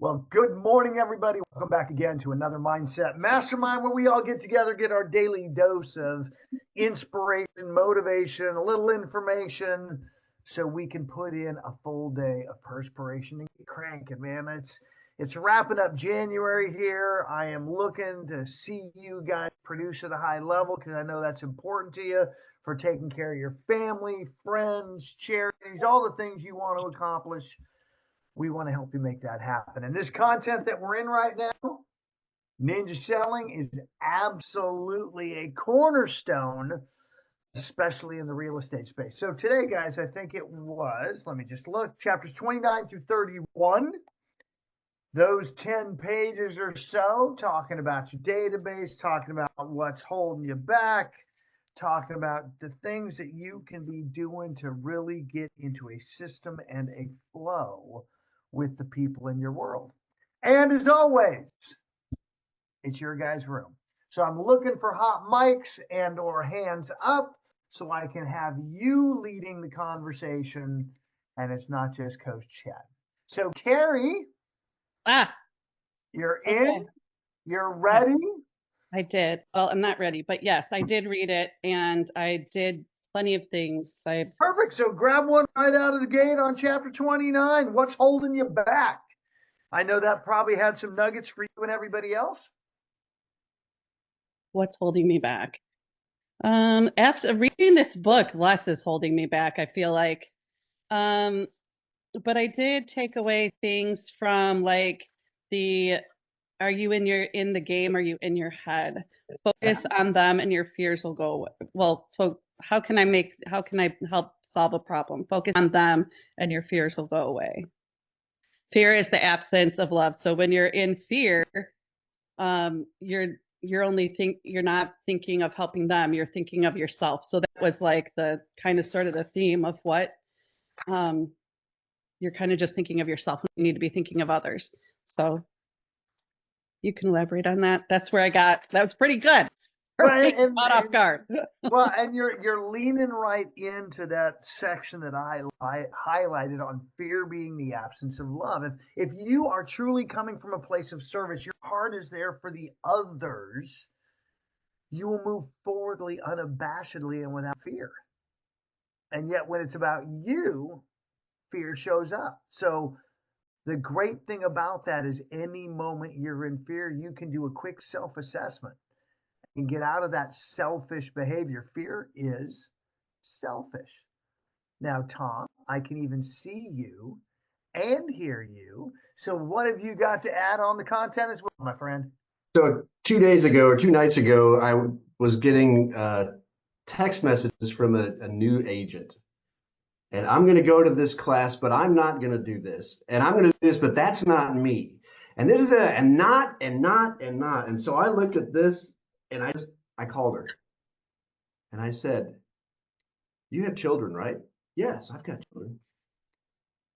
Well, good morning, everybody. Welcome back again to another Mindset Mastermind where we all get together, get our daily dose of inspiration, motivation, a little information so we can put in a full day of perspiration and get cranking, man. It's wrapping up January here. I am looking to see you guys produce at a high level because I know that's important to you for taking care of your family, friends, charities, all the things you want to accomplish. We want to help you make that happen. And this content that we're in right now, ninja selling, is absolutely a cornerstone, especially in the real estate space. So today, guys, I think it was, let me just look, chapters 29 through 31. Those 10 pages or so, talking about your database, talking about what's holding you back, talking about the things that you can be doing to really get into a system and a flow with the people in your world. And as always, it's your guys' room. So I'm looking for hot mics and or hands up so I can have you leading the conversation and it's not just Coach Chad. So Carrie, you're in, Okay. you're Yeah, ready. I did. Well, I'm not ready, but yes, I did read it and I did plenty of things. Perfect. So grab one right out of the gate on chapter 29. What's holding you back? I know that probably had some nuggets for you and everybody else. What's holding me back? After reading this book, less is holding me back, I feel like. Um, but I did take away things from like the are you in the game? Are you in your head? Focus on them and your fears will go away. Well, how can I help solve a problem? Focus on them and your fears will go away. Fear is the absence of love. So when you're in fear, you're not thinking of helping them, you're thinking of yourself. So that was like the kind of sort of the theme of what you're kind of just thinking of yourself. You need to be thinking of others. So you can elaborate on that. That's where that was pretty good. Well, Caught off guard. well, and you're leaning right into that section that I highlighted on fear being the absence of love. If you are truly coming from a place of service, your heart is there for the others. You will move forwardly, unabashedly, and without fear. And yet, when it's about you, fear shows up. So the great thing about that is any moment you're in fear, you can do a quick self-assessment and get out of that selfish behavior. Fear is selfish. Now, Tom, I can even see you and hear you. So, what have you got to add on the content as well, my friend? So 2 days ago or 2 nights ago, I was getting text messages from a new agent. And I'm going to go to this class, but I'm not going to do this. And I'm going to do this, but that's not me. And this is and not, and not, and not. And so I looked at this and I called her and I said, "You have children, right?" "Yes, I've got children."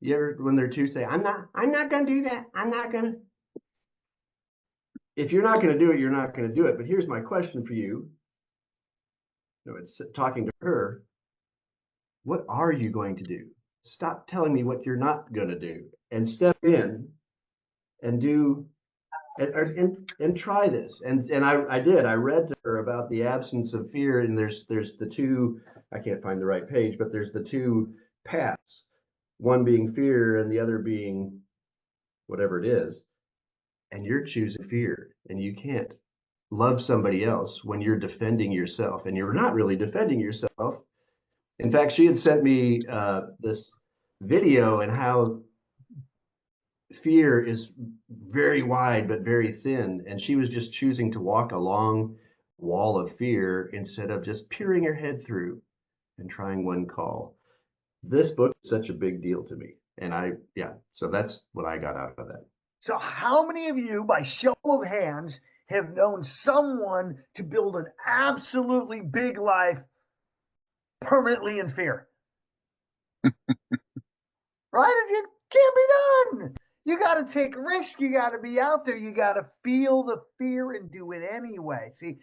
You ever, when they're two, say, I'm not going to do that. I'm not going to. If you're not going to do it, you're not going to do it. But here's my question for you. It's talking to her. What are you going to do? Stop telling me what you're not going to do and step in and do and try this. And I did. I read to her about the absence of fear, and there's the two, I can't find the right page, but there's the two paths, one being fear and the other being whatever it is. And you're choosing fear, and you can't love somebody else when you're defending yourself, and you're not really defending yourself. In fact, she had sent me this video and how fear is very wide but very thin, and she was just choosing to walk a long wall of fear instead of just peering her head through and trying one call. This book is such a big deal to me, and so that's what I got out of that. So, how many of you, by show of hands, have known someone to build an absolutely big life permanently in fear? Right? It can't be done. You got to take risk. You got to be out there. You got to feel the fear and do it anyway. See,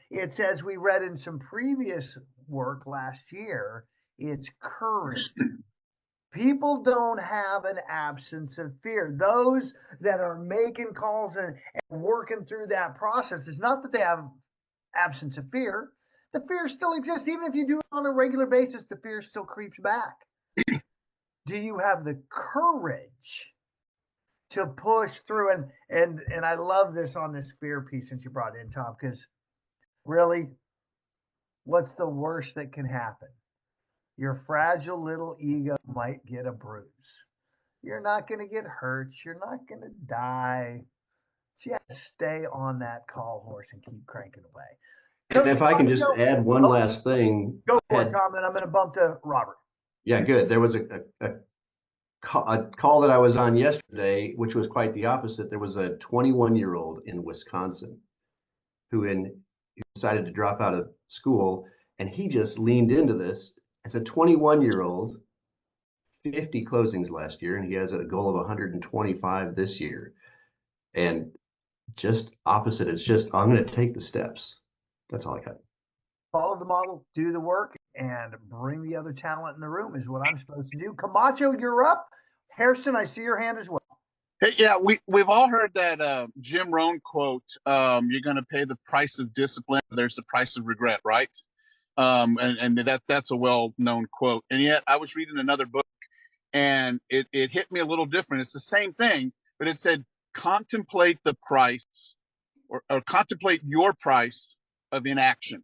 it's as we read in some previous work last year, it's courage. People don't have an absence of fear. Those that are making calls and working through that process, it's not that they have absence of fear. The fear still exists. Even if you do it on a regular basis, the fear still creeps back. Do you have the courage to push through? And I love this on this fear piece since you brought it in, Tom, because really, what's the worst that can happen? Your fragile little ego might get a bruise. You're not going to get hurt. You're not going to die. Just stay on that call horse and keep cranking away. And if I can just add one last thing. Go for it, Tom, and I'm going to bump to Robert. Yeah, good. There was a call that I was on yesterday, which was quite the opposite. There was a 21-year-old in Wisconsin who decided to drop out of school, and he just leaned into this. As a 21-year-old, 50 closings last year, and he has a goal of 125 this year. And just opposite, it's just, I'm going to take the steps. That's all I got. Follow the model, do the work, and bring the other talent in the room is what I'm supposed to do. Camacho, you're up. Harrison, I see your hand as well. Hey, yeah, we've all heard that Jim Rohn quote, you're going to pay the price of discipline. There's the price of regret, right? And that's a well-known quote. And yet I was reading another book, and it hit me a little different. It's the same thing, but it said, contemplate the price or contemplate your price of inaction.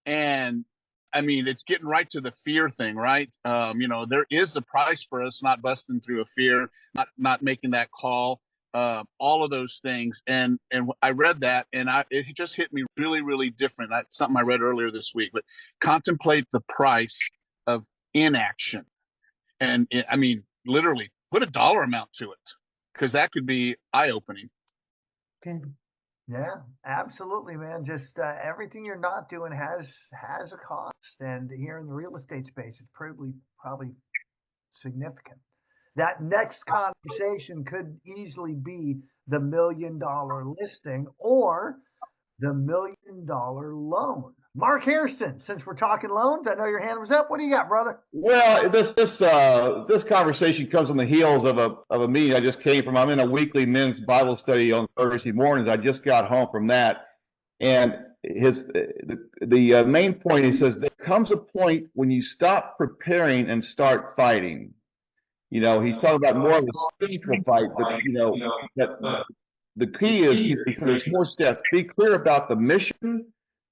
And I mean, it's getting right to the fear thing, right? There is a price for us not busting through a fear, not making that call, all of those things. And I read that, and it just hit me really, really different. That's something I read earlier this week. But contemplate the price of inaction, and I mean, literally put a dollar amount to it, because that could be eye-opening. Okay. Yeah, absolutely, man. Just everything you're not doing has a cost, and here in the real estate space, it's probably significant. That next conversation could easily be the $1 million listing or the $1 million loan. Mark Hairston, since we're talking loans, I know your hand was up. What do you got, brother? Well, this conversation comes on the heels of a meeting I just came from. I'm in a weekly men's Bible study on Thursday mornings. I just got home from that, and the main point, he says, there comes a point when you stop preparing and start fighting. He's talking about more of a spiritual fight, but that the key is there's more steps. Be clear about the mission,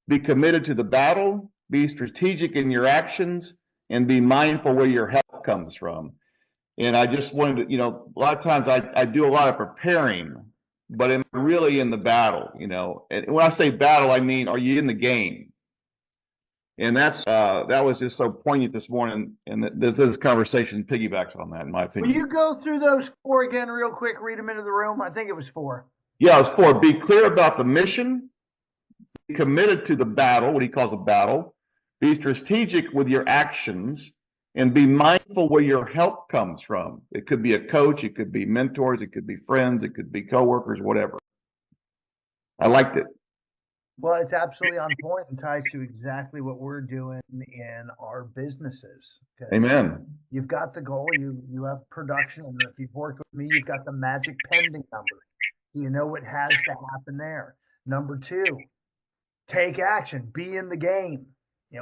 be committed to the battle, be strategic in your actions, and be mindful where your help comes from. And I just wanted to, a lot of times I do a lot of preparing, but am I really in the battle? And when I say battle, I mean, are you in the game? And that was just so poignant this morning, and this conversation piggybacks on that, in my opinion. Will you go through those 4 again real quick, read them into the room? I think it was 4. Yeah, it was 4. Be clear about the mission, be committed to the battle, what he calls a battle, be strategic with your actions, and be mindful where your help comes from. It could be a coach, it could be mentors, it could be friends, it could be coworkers, whatever. I liked it. Well, it's absolutely on point and ties to exactly what we're doing in our businesses. Amen. You've got the goal, you have production, and if you've worked with me, you've got the magic pending number. You know what has to happen there. Number 2, take action, be in the game.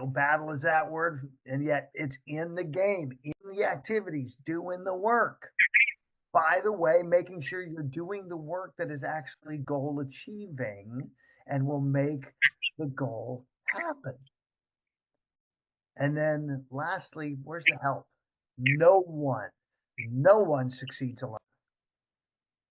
Battle is that word, and yet it's in the game, in the activities, doing the work. By the way, making sure you're doing the work that is actually goal achieving and will make the goal happen. And then lastly, where's the help? No one succeeds alone.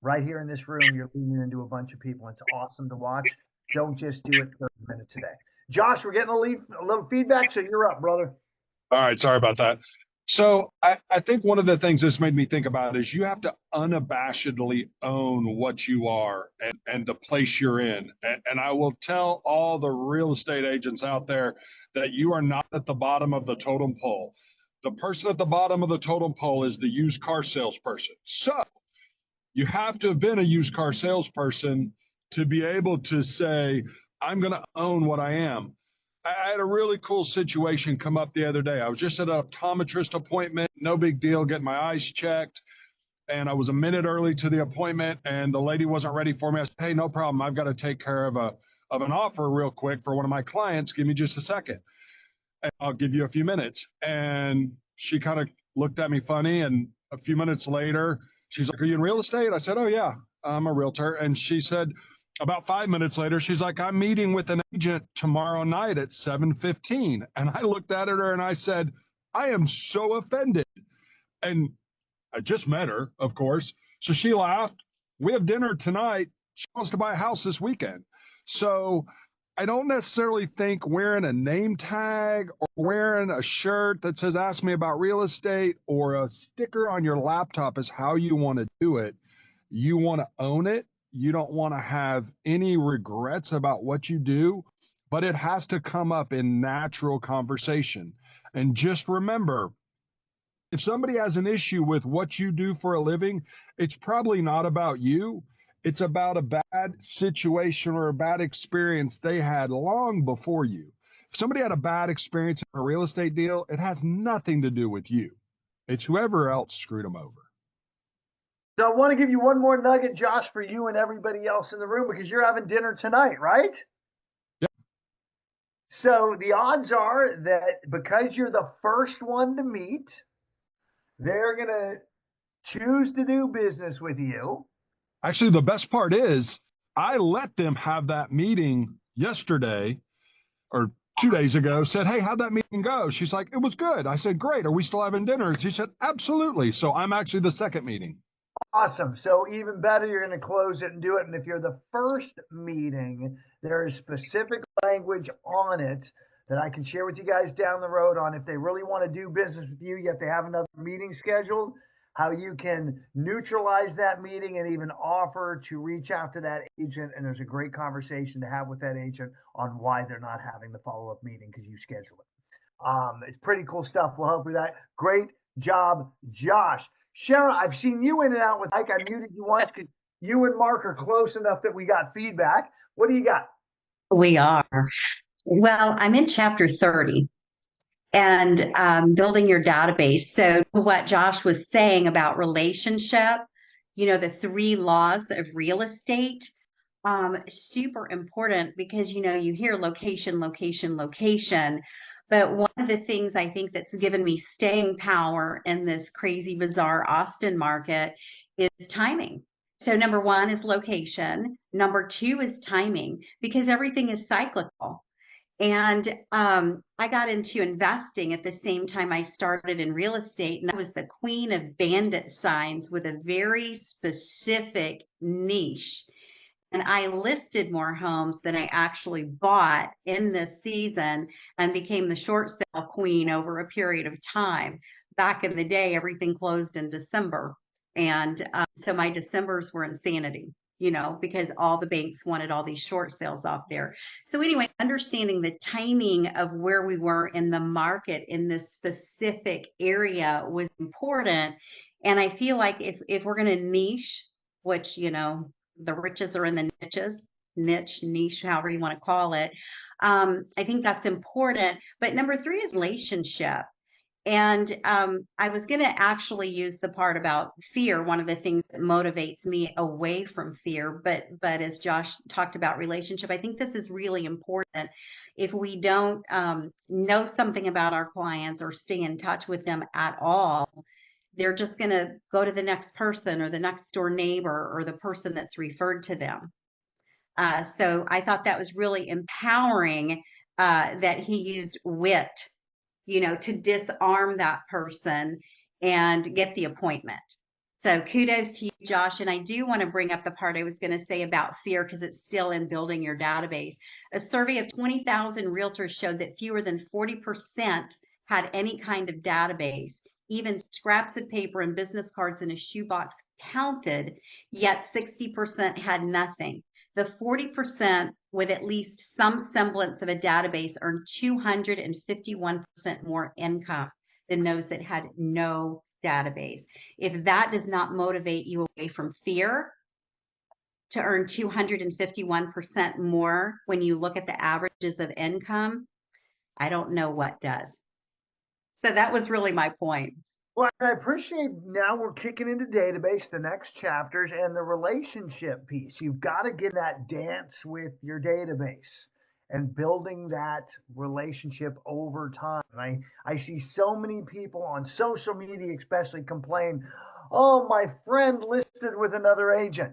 Right here in this room, you're leaning into a bunch of people. It's awesome to watch. Don't just do it 30 minutes a day. Josh, we're getting a little feedback, so you're up, brother. All right, sorry about that. So I think one of the things this made me think about is you have to unabashedly own what you are and the place you're in. And I will tell all the real estate agents out there that you are not at the bottom of the totem pole. The person at the bottom of the totem pole is the used car salesperson. So you have to have been a used car salesperson to be able to say, I'm going to own what I am. I had a really cool situation come up the other day. I was just at an optometrist appointment, no big deal, getting my eyes checked. And I was a minute early to the appointment, and the lady wasn't ready for me. I said, "Hey, no problem. I've got to take care of an offer real quick for one of my clients. Give me just a second. And I'll give you a few minutes." And she kind of looked at me funny. And a few minutes later, she's like, "Are you in real estate?" I said, "Oh, yeah, I'm a realtor." And she said, about 5 minutes later, she's like, "I'm meeting with an agent tomorrow night at 7:15." And I looked at her and I said, "I am so offended." And I just met her, of course. So she laughed. "We have dinner tonight. She wants to buy a house this weekend." So I don't necessarily think wearing a name tag or wearing a shirt that says "Ask me about real estate" or a sticker on your laptop is how you want to do it. You want to own it. You don't want to have any regrets about what you do, but it has to come up in natural conversation. And just remember, if somebody has an issue with what you do for a living, it's probably not about you. It's about a bad situation or a bad experience they had long before you. If somebody had a bad experience in a real estate deal, it has nothing to do with you. It's whoever else screwed them over. So I want to give you one more nugget, Josh, for you and everybody else in the room, because you're having dinner tonight, right? Yep. So the odds are that because you're the first one to meet, they're going to choose to do business with you. Actually, the best part is I let them have that meeting yesterday or 2 days ago, said, "Hey, how'd that meeting go?" She's like, "It was good." I said, "Great. Are we still having dinner?" She said, "Absolutely." So I'm actually the second meeting. Awesome. So even better, you're going to close it and do it. And if you're the first meeting, there is specific language on it that I can share with you guys down the road on if they really want to do business with you, yet they have another meeting scheduled, how you can neutralize that meeting and even offer to reach out to that agent. And there's a great conversation to have with that agent on why they're not having the follow-up meeting because you schedule it. It's pretty cool stuff. We'll help with that. Great job, Josh. Sharon, I've seen you in and out with Mike. I muted you once because you and Mark are close enough that we got feedback. What do you got? We are. Well, I'm in chapter 30 and building your database. So, what Josh was saying about relationship, the 3 laws of real estate, super important because, you hear location, location, location. But one of the things I think that's given me staying power in this crazy, bizarre Austin market is timing. So, number 1 is location. Number 2 is timing because everything is cyclical. And I got into investing at the same time I started in real estate, and I was the queen of bandit signs with a very specific niche. And I listed more homes than I actually bought in this season and became the short sale queen over a period of time. Back in the day, everything closed in December. And so my Decembers were insanity, because all the banks wanted all these short sales off there. So anyway, understanding the timing of where we were in the market in this specific area was important. And I feel like if we're going to niche, which, the riches are in the niche, however you want to call it. I think that's important. But number 3 is relationship. And I was going to actually use the part about fear, one of the things that motivates me away from fear. But as Josh talked about relationship, I think this is really important. If we don't know something about our clients or stay in touch with them at all, they're just going to go to the next person or the next door neighbor or the person that's referred to them. So I thought that was really empowering that he used wit, to disarm that person and get the appointment. So kudos to you, Josh. And I do want to bring up the part I was going to say about fear because it's still in building your database. A survey of 20,000 realtors showed that fewer than 40% had any kind of database. Even scraps of paper and business cards in a shoebox counted, yet 60% had nothing. The 40% with at least some semblance of a database earned 251% more income than those that had no database. If that does not motivate you away from fear to earn 251% more when you look at the averages of income, I don't know what does. So that was really my point. Well, I appreciate now we're kicking into database, the next chapters, and the relationship piece. You've got to get that dance with your database and building that relationship over time. And I see so many people on social media, especially, complain, oh, my friend listed with another agent.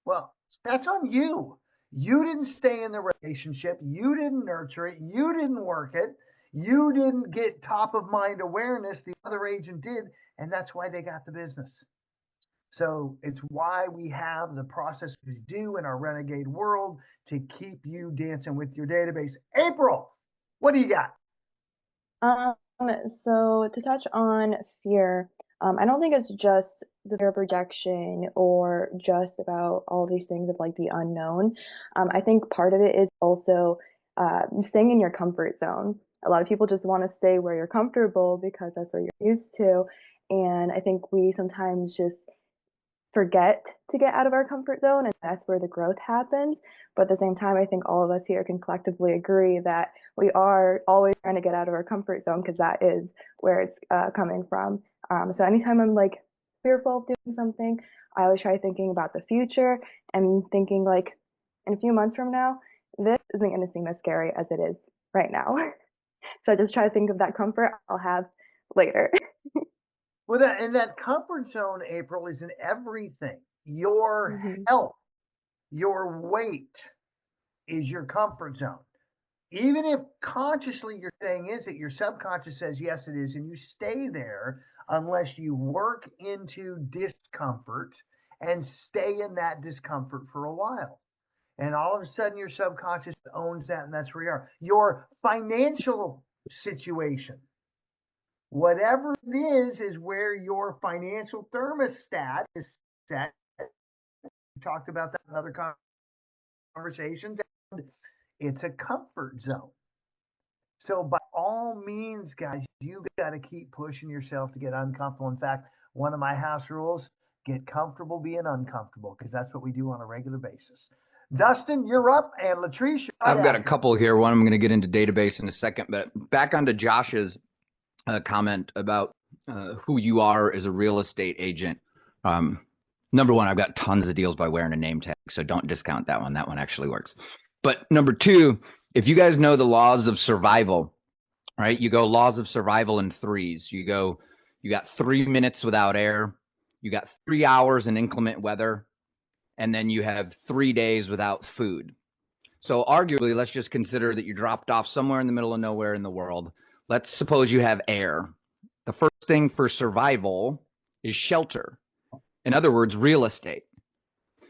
Well, that's on you. You didn't stay in the relationship. You didn't nurture it. You didn't work it. You didn't get top of mind awareness. The other agent did, and that's why they got the business. So it's why we have the process we do in our renegade world to keep you dancing with your database. April, what do you got? Um, so to touch on fear, I don't think it's just the fear of rejection or just about all these things of like the unknown. I think part of it is also staying in your comfort zone. A lot of people just want to stay where you're comfortable because that's where you're used to. And I think we sometimes just forget to get out of our comfort zone, and that's where the growth happens. But at the same time, I think all of us here can collectively agree that we are always trying to get out of our comfort zone because that is where it's coming from. So anytime I'm like fearful of doing something, I always try thinking about the future and thinking like in a few months from now, this isn't going to seem as scary as it is right now. So I just try to think of that comfort I'll have later. Well, that comfort zone, April, is in everything. Your Mhm. health, your weight is your comfort zone. Even if consciously you're saying is it, your subconscious says yes, it is, and you stay there unless you work into discomfort and stay in that discomfort for a while. And all of a sudden, your subconscious owns that, and that's where you are. Your financial situation, whatever it is where your financial thermostat is set. We talked about that in other conversations. And it's a comfort zone. So by all means, guys, you got to keep pushing yourself to get uncomfortable. In fact, one of my house rules, get comfortable being uncomfortable, because that's what we do on a regular basis. Dustin, you're up, and Latrice, I've got a couple here. One, I'm going to get into database in a second, but back onto Josh's comment about who you are as a real estate agent. Number one, I've got tons of deals by wearing a name tag, so don't discount that one. That one actually works. But number two, if you guys know the laws of survival, right? You go laws of survival in threes. You got 3 minutes without air, you got 3 hours in inclement weather, and then you have 3 days without food. So arguably, let's just consider that you dropped off somewhere in the middle of nowhere in the world. Let's suppose you have air. The first thing for survival is shelter. In other words, real estate.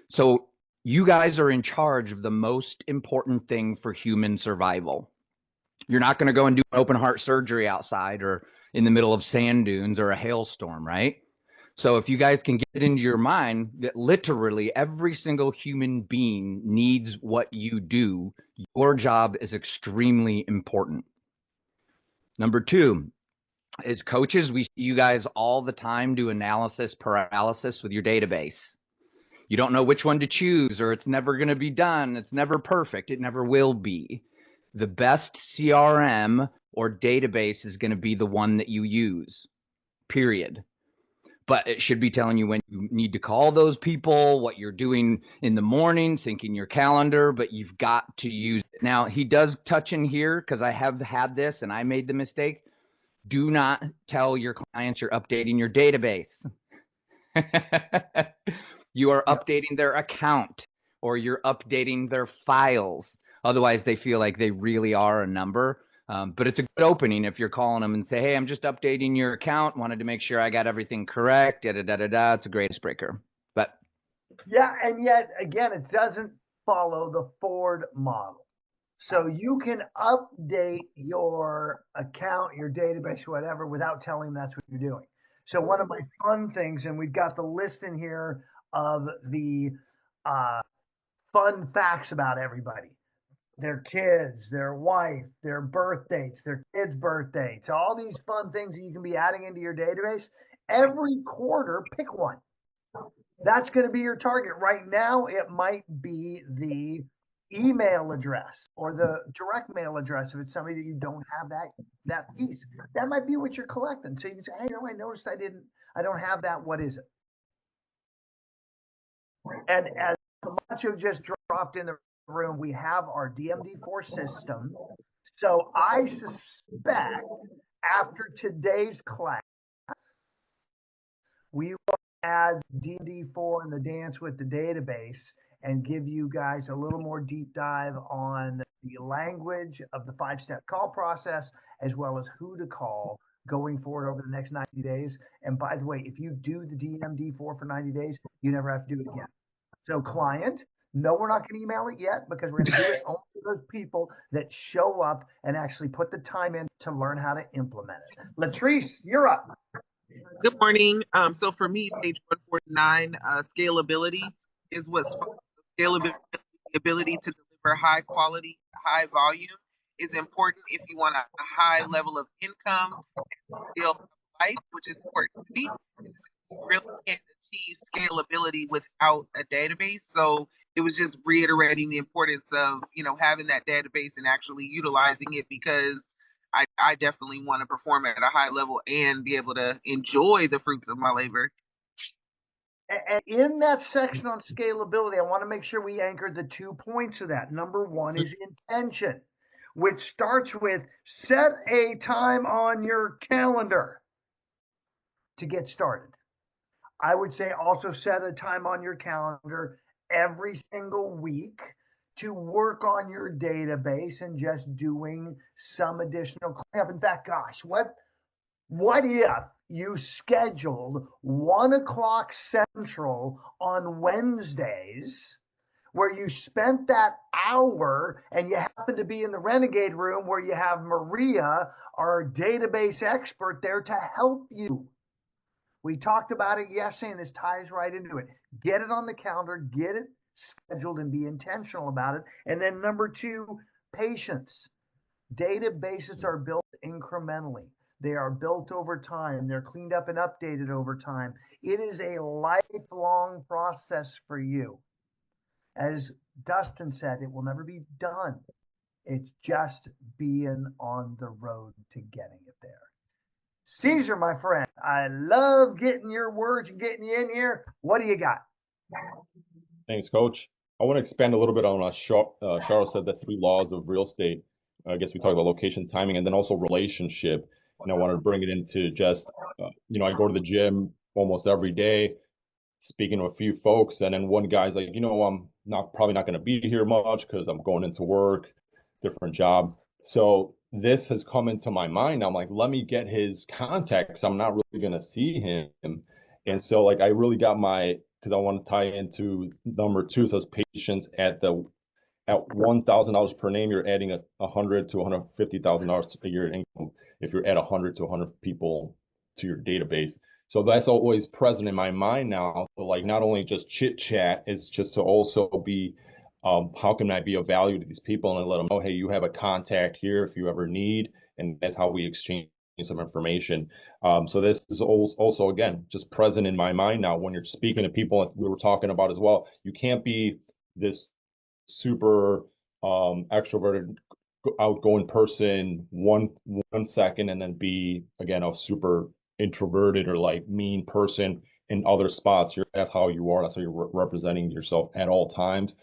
So you guys are in charge of the most important thing for human survival. You're not going to go and do open heart surgery outside or in the middle of sand dunes or a hailstorm, right? So if you guys can get it into your mind that literally every single human being needs what you do, your job is extremely important. Number two, as coaches, we see you guys all the time do analysis paralysis with your database. You don't know which one to choose, or it's never going to be done. It's never perfect. It never will be. The best CRM or database is going to be the one that you use, period. But it should be telling you when you need to call those people, what you're doing in the morning, syncing your calendar, but you've got to use it. Now, he does touch in here because I have had this and I made the mistake. Do not tell your clients you're updating your database. You are updating their account or you're updating their files. Otherwise, they feel like they really are a number. But it's a good opening if you're calling them and say, hey, I'm just updating your account. Wanted to make sure I got everything correct. Da-da-da-da-da. It's a great icebreaker. But yeah, and yet again, it doesn't follow the Ford model. So you can update your account, your database, whatever, without telling them that's what you're doing. So one of my fun things, and we've got the list in here of the fun facts about everybody. Their kids, their wife, their birth dates, their kids' birth dates, all these fun things that you can be adding into your database. Every quarter, pick one. That's going to be your target. Right now, it might be the email address or the direct mail address if it's somebody that you don't have that piece. That might be what you're collecting. So you can say, hey, I noticed I don't have that. What is it? And as Camacho just dropped in the room, we have our DMD4 system. So I suspect after today's class, we will add DMD4 and the dance with the database and give you guys a little more deep dive on the language of the 5-step call process, as well as who to call going forward over the next 90 days. And by the way, if you do the DMD4 for 90 days, you never have to do it again. So client, no, we're not going to email it yet because we're going to do it only for those people that show up and actually put the time in to learn how to implement it. Latrice, you're up. Good morning. So for me, page 149, scalability is what's scalability, the ability to deliver high quality, high volume is important if you want a high level of income and scale life, which is important to me. You really can't achieve scalability without a database. So it was just reiterating the importance of, having that database and actually utilizing it, because I definitely want to perform at a high level and be able to enjoy the fruits of my labor. And in that section on scalability, I want to make sure we anchor the 2 points of that. Number one is intention, which starts with set a time on your calendar to get started. I would say also set a time on your calendar every single week to work on your database and just doing some additional cleanup. In fact, gosh, what if you scheduled 1:00 Central on Wednesdays, where you spent that hour and you happen to be in the Renegade room where you have Maria, our database expert, there to help you? We talked about it yesterday, and this ties right into it. Get it on the calendar, get it scheduled, and be intentional about it. And then number two, patience. Databases are built incrementally. They are built over time. They're cleaned up and updated over time. It is a lifelong process for you. As Dustin said, it will never be done. It's just being on the road to getting it there. Caesar, my friend, I love getting your words and getting you in here. What do you got? Thanks, Coach. I want to expand a little bit on what Charles said, the 3 laws of real estate. I guess we talked about location, timing, and then also relationship. And I wanted to bring it into just, I go to the gym almost every day, speaking to a few folks, and then one guy's like, I'm probably not going to be here much because I'm going into work, different job. So this has come into my mind. I'm like, let me get his contact because I'm not really going to see him. And so I really got because I want to tie into number 2, says patience at $1,000 per name, you're adding $100,000 to $150,000 a year income if you're at 100 to 100 people to your database. So that's always present in my mind now. So not only just chit chat, it's just to also be, how can I be of value to these people and let them know, hey, you have a contact here if you ever need, and that's how we exchange some information. So this is also, again, just present in my mind now when you're speaking to people. We were talking about as well, you can't be this super extroverted, outgoing person one second and then be again a super introverted or mean person in other spots. That's how you are. That's how you're representing yourself at all times.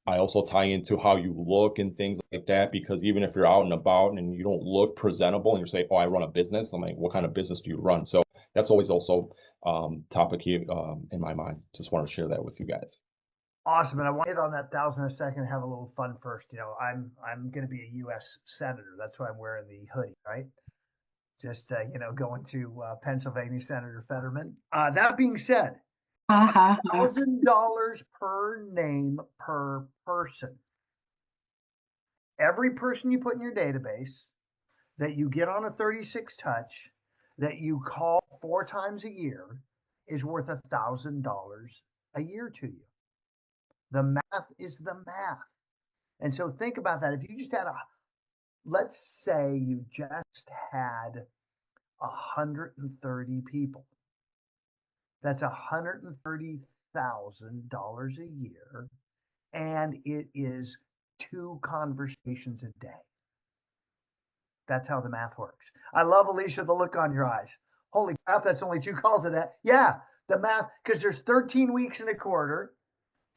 I also tie into how you look and things like that, because even if you're out and about and you don't look presentable and you say, oh, I run a business, I'm like, what kind of business do you run? So that's always also topic here in my mind. Just want to share that with you guys. Awesome. And I want to hit on that 1,000 a second and have a little fun first. I'm going to be a U.S. Senator. That's why I'm wearing the hoodie, right? Just, going to Pennsylvania Senator Fetterman. That being said, $1,000 per name per person. Every person you put in your database that you get on a 36 touch, that you call 4 times a year, is worth $1,000 a year to you. The math is the math. And so think about that. If you just had let's say you just had 130 people. That's $130,000 a year. And it is 2 conversations a day. That's how the math works. I love, Alicia, the look on your eyes. Holy crap, that's only 2 calls a day. Yeah, the math, because there's 13 weeks in a quarter,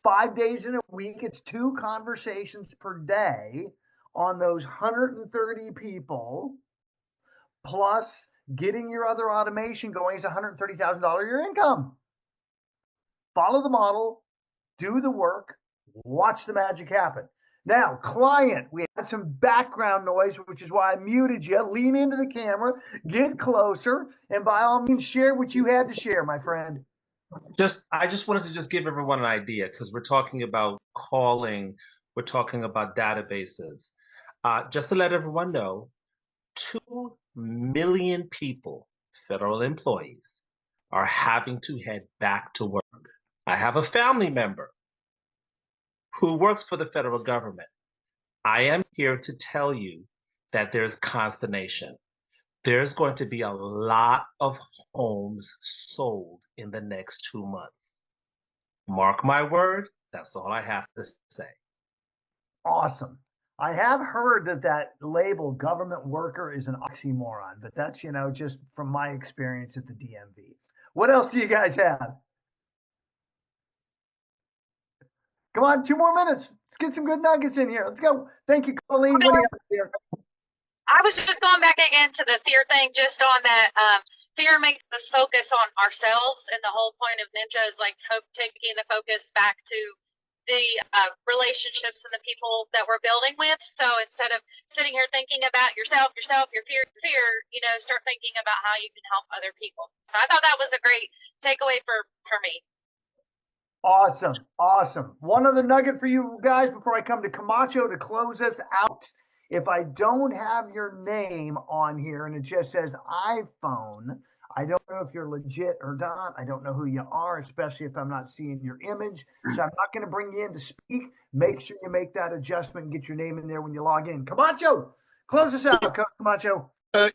5 days in a week. It's 2 conversations per day on those 130 people, plus getting your other automation going is $130,000 your income. Follow the model, do the work, watch the magic happen. Now, client, we had some background noise, which is why I muted you. Lean into the camera, get closer, and by all means, share what you had to share, my friend. I just wanted to just give everyone an idea, because we're talking about calling, we're talking about databases. Just to let everyone know, 2 million people, federal employees, are having to head back to work. I have a family member who works for the federal government. I am here to tell you that there's consternation. There's going to be a lot of homes sold in the next 2 months. Mark my word, that's all I have to say. Awesome. I have heard that label government worker is an oxymoron, but that's, just from my experience at the DMV. What else do you guys have? Come on, 2 more minutes. Let's get some good nuggets in here. Let's go. Thank you, Colleen. What do you have here? I was just going back again to the fear thing, just on that. Fear makes us focus on ourselves, and the whole point of Ninja is like taking the focus back to the relationships and the people that we're building with. So instead of sitting here thinking about yourself, your fear, start thinking about how you can help other people. So I thought that was a great takeaway for me. Awesome. Awesome. One other nugget for you guys before I come to Camacho to close us out. If I don't have your name on here and it just says iPhone, I don't know if you're legit or not. I don't know who you are, especially if I'm not seeing your image. So I'm not going to bring you in to speak. Make sure you make that adjustment and get your name in there when you log in. Camacho, close us out, Coach Camacho. I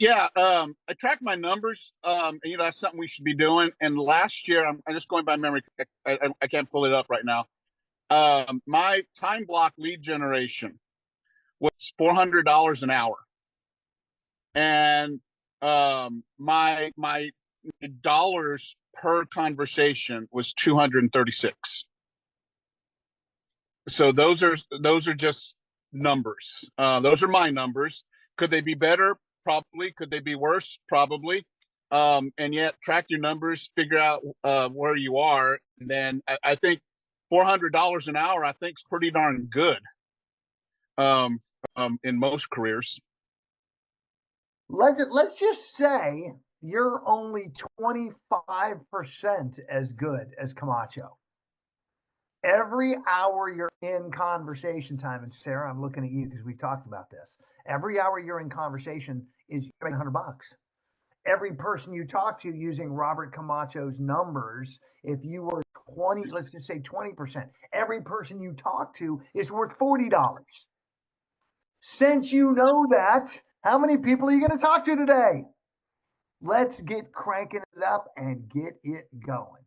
track my numbers. That's something we should be doing. And last year, I'm just going by memory. I can't pull it up right now. My time block lead generation was $400 an hour, and my dollars per conversation was 236. So those are just numbers. Those are my numbers. Could they be better? Probably. Could they be worse? Probably. And yet track your numbers, figure out where you are, and then I think $400 an hour I think is pretty darn good in most careers. Let's just say you're only 25% as good as Camacho. Every hour you're in conversation time, and Sarah, I'm looking at you because we've talked about this. Every hour you're in conversation is you're making $100. Every person you talk to using Robert Camacho's numbers, if you were 20, let's just say 20%, every person you talk to is worth $40. Since you know that, how many people are you going to talk to today? Let's get cranking it up and get it going.